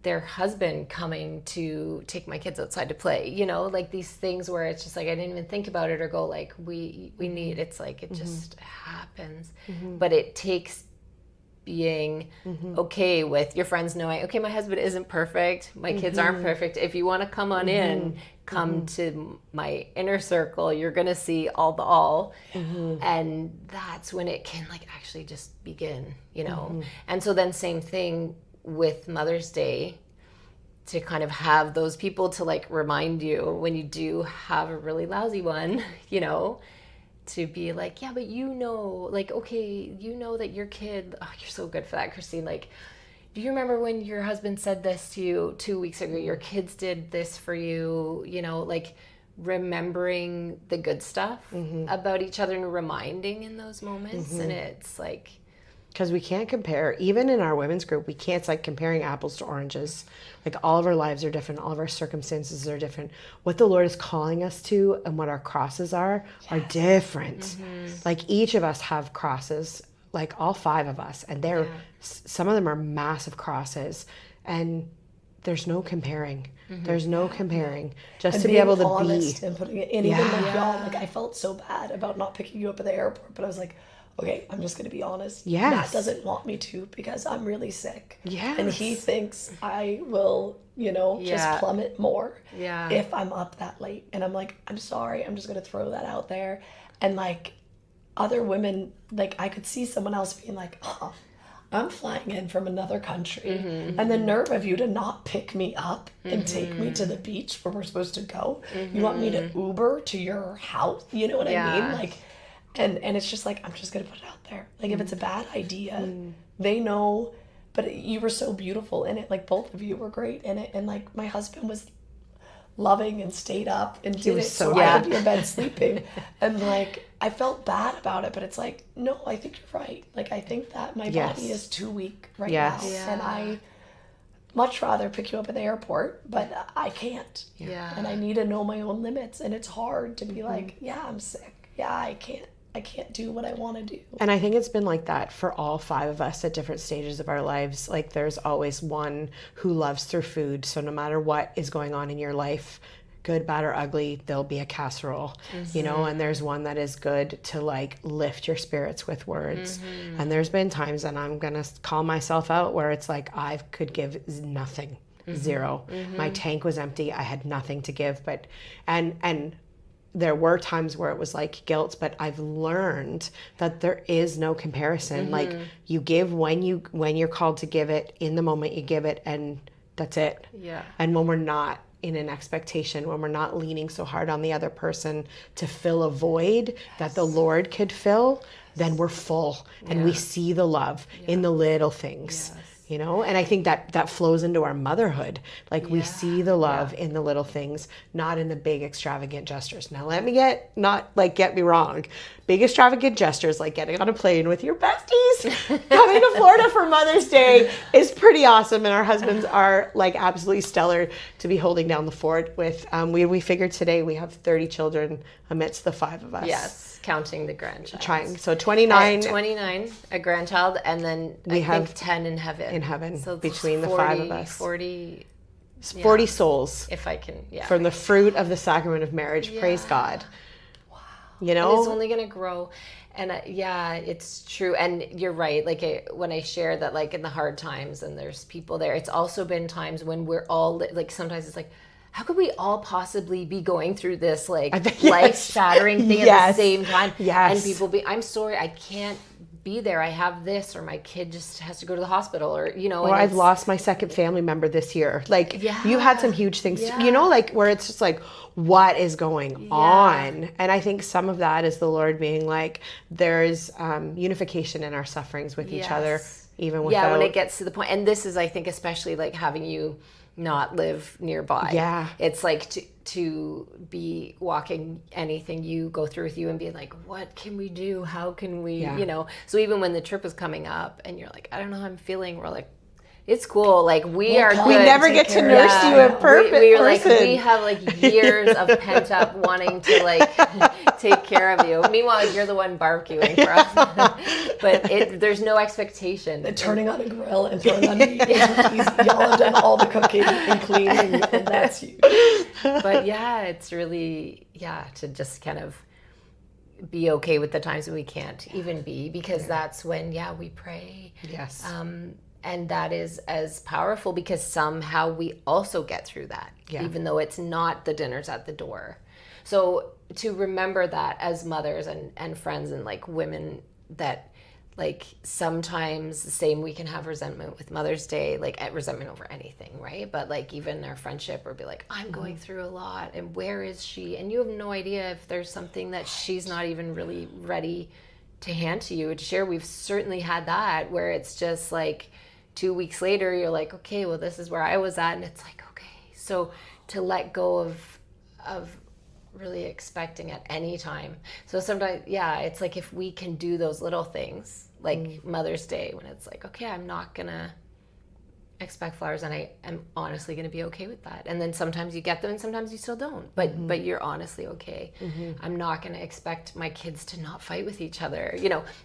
their husband coming to take my kids outside to play, you know, like these things where it's just like I didn't even think about it or go like we need, it's like it just happens. But it takes being okay with your friends knowing, okay, my husband isn't perfect, my kids aren't perfect, if you want to come on in, come to my inner circle, you're gonna see all and that's when it can like actually just begin, you know. And so then same thing with Mother's Day, to kind of have those people to like remind you when you do have a really lousy one, you know, to be like, yeah, but you know, like, okay, you know that your kid, oh, you're so good for that, Christine. Like, do you remember when your husband said this to you 2 weeks ago? Your kids did this for you, you know, like remembering the good stuff about each other and reminding in those moments. And it's like, because we can't compare, even in our women's group, we can't, it's like comparing apples to oranges. Like all of our lives are different, all of our circumstances are different. What the Lord is calling us to and what our crosses are different. Like each of us have crosses, like all 5 of us, and they're some of them are massive crosses, and there's no comparing. There's no comparing. Just and to be able to honest be and putting it in, even like y'all, like I felt so bad about not picking you up at the airport, but I was like, okay, I'm just going to be honest. Yes. Matt doesn't want me to because I'm really sick. Yes. And he thinks I will, you know, just plummet more if I'm up that late. And I'm like, I'm sorry. I'm just going to throw that out there. And like other women, like I could see someone else being like, oh, I'm flying in from another country. And the nerve of you to not pick me up and take me to the beach where we're supposed to go. You want me to Uber to your house? You know what I mean? Like, and it's just like, I'm just going to put it out there. Like, if it's a bad idea, they know, but you were so beautiful in it. Like, both of you were great in it. And, like, my husband was loving and stayed up and did it so I could be in bed sleeping. And, like, I felt bad about it, but it's like, no, I think you're right. Like, I think that my body is too weak right now. And I much rather pick you up at the airport, but I can't. And I need to know my own limits. And it's hard to be like, yeah, I'm sick. Yeah, I can't do what I want to do. And I think it's been like that for all 5 of us at different stages of our lives. Like there's always one who loves through food. So no matter what is going on in your life, good, bad, or ugly, there'll be a casserole, you know, and there's one that is good to like lift your spirits with words. And there's been times, and I'm going to call myself out, where it's like I could give nothing, zero. My tank was empty. I had nothing to give, and there were times where it was like guilt, but I've learned that there is no comparison. Like you give when you're called to give it, in the moment you give it, and that's it. Yeah. And when we're not in an expectation, when we're not leaning so hard on the other person to fill a void that the Lord could fill, then we're full and we see the love in the little things. You know, and I think that flows into our motherhood. Like we see the love in the little things, not in the big extravagant gestures. Now get me wrong. Big extravagant gestures like getting on a plane with your besties, coming to Florida for Mother's Day is pretty awesome. And our husbands are like absolutely stellar to be holding down the fort with. We figured today we have 30 children amidst the 5 of us. Yes. Counting the grandchild. Trying. So 29. 29, a grandchild, and then I think 10 in heaven. In heaven, so between 40, the 5 of us. 40 souls. If I can, From the fruit of the sacrament of marriage. Praise God. Wow. You know? And it's only going to grow. And it's true. And you're right. Like when I share that, like in the hard times and there's people there, it's also been times when we're all like, sometimes it's like, how could we all possibly be going through this like life-shattering thing at the same time? Yes. And people I'm sorry, I can't be there. I have this, or my kid just has to go to the hospital, or Or I've lost my second family member this year. Like you had some huge things, like where it's just like, what is going on? And I think some of that is the Lord being like, there's unification in our sufferings with each other, even without. When it gets to the point, and this is, I think, especially like having you not live nearby. Yeah. It's like to be walking anything you go through with you and being like, what can we do? How can we, so even when the trip was coming up and you're like, I don't know how I'm feeling, we're like, it's cool. Like we are good. We never get to nurse you in perfect we were person. Like, we have like years of pent up wanting to like take care of you. Meanwhile, you're the one barbecuing for us. But there's no expectation. And turning on a grill and throwing on meat. Y'all have done all the cooking and cleaning, and that's you. But it's really, to just kind of be okay with the times when we can't even be, because that's when, we pray. Yes. And that is as powerful because somehow we also get through that, even though it's not the dinners at the door. So to remember that as mothers and friends and like women, that like sometimes the same, we can have resentment with Mother's Day, like resentment over anything, right? But like even our friendship, or be like, I'm going through a lot, and where is she? And you have no idea if there's something that she's not even really ready to hand to you to share. We've certainly had that where it's just like 2 weeks later, you're like, okay, well, this is where I was at. And it's like, okay. So to let go of really expecting at any time. So sometimes, it's like if we can do those little things, like Mother's Day, when it's like, okay, I'm not going to expect flowers, and I am honestly going to be okay with that. And then sometimes you get them and sometimes you still don't, but you're honestly okay. I'm not going to expect my kids to not fight with each other.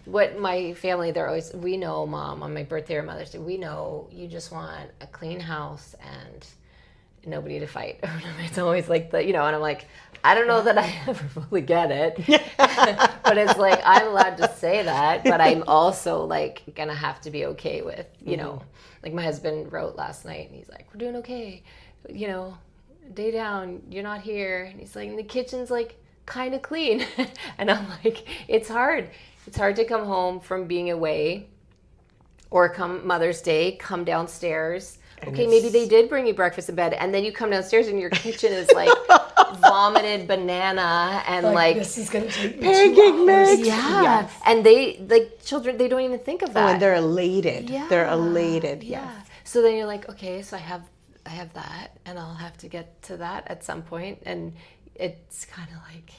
What my family, they're always, we know, Mom, on my birthday or Mother's Day, we know you just want a clean house and nobody to fight. It's always like and I'm like, I don't know that I ever fully get it, but it's like, I'm allowed to say that, but I'm also like gonna have to be okay with, like my husband wrote last night and he's like, we're doing okay, day down, you're not here. And he's like, and the kitchen's like kind of clean. And I'm like, it's hard to come home from being away, or come Mother's Day, come downstairs. Okay, maybe they did bring you breakfast in bed, and then you come downstairs and your kitchen is like vomited banana and like this is gonna take me pancake 2 mix. hours. Yes. And they, like children, they don't even think of that. And they're elated. They're elated. Yeah. So then you're like, okay, so I have that, and I'll have to get to that at some point, and it's kind of like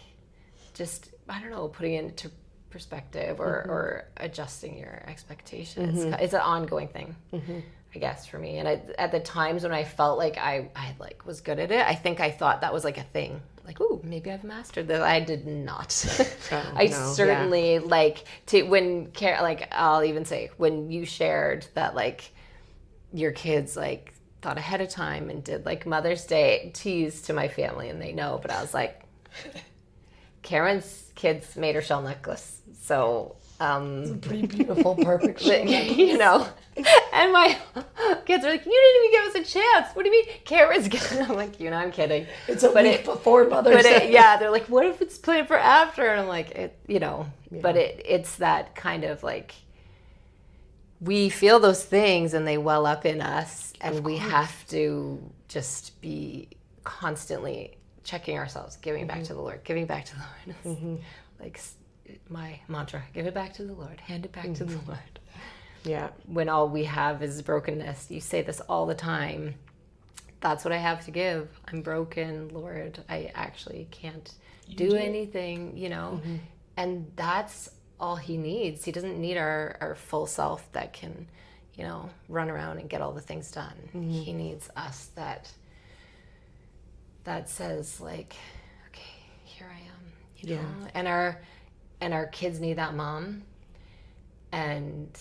just, I don't know, putting it into perspective or adjusting your expectations. It's an ongoing thing. I guess, for me. And at the times when I felt like I like was good at it, I think I thought that was like a thing. Like, ooh, maybe I've mastered that. I did not. Certainly like I'll even say when you shared that like your kids like thought ahead of time and did like Mother's Day tease to my family, and they know, but I was like, Karen's kids made her shell necklace, so It's a pretty beautiful, perfect show. you know, and my kids are like, you didn't even give us a chance. What do you mean? Cameron's good. I'm like, I'm kidding. It's a week before Mother's Day. Yeah, they're like, what if it's planned for after? And I'm like, but it's that kind of like, we feel those things and they well up in us, and we have to just be constantly checking ourselves, giving back to the Lord, giving back to the Lord. Like my mantra, give it back to the Lord, hand it back to the Lord. Yeah. When all we have is brokenness. You say this all the time. That's what I have to give. I'm broken, Lord. I actually can't do anything, And that's all he needs. He doesn't need our full self that can, run around and get all the things done. He needs us that says like, okay, here I am, and our kids need that mom, and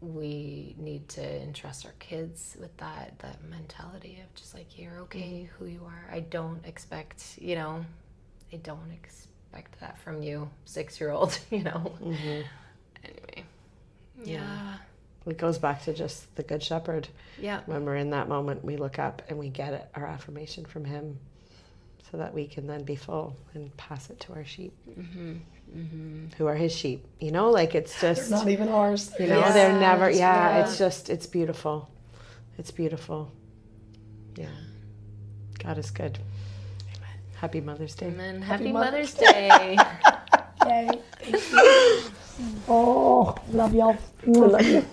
we need to entrust our kids with that mentality of just like, you're okay who you are. I don't expect that from you, 6-year-old, Anyway. Yeah. It goes back to just the Good Shepherd. Yeah. When we're in that moment, we look up and we get it, our affirmation from him, so that we can then be full and pass it to our sheep, who are his sheep. Like it's just... They're not even ours. They're never... It's just, it's beautiful. It's beautiful. Yeah. God is good. Amen. Happy Mother's Day. Amen. Happy Mother's Day. Yay. Oh, love y'all. Love you.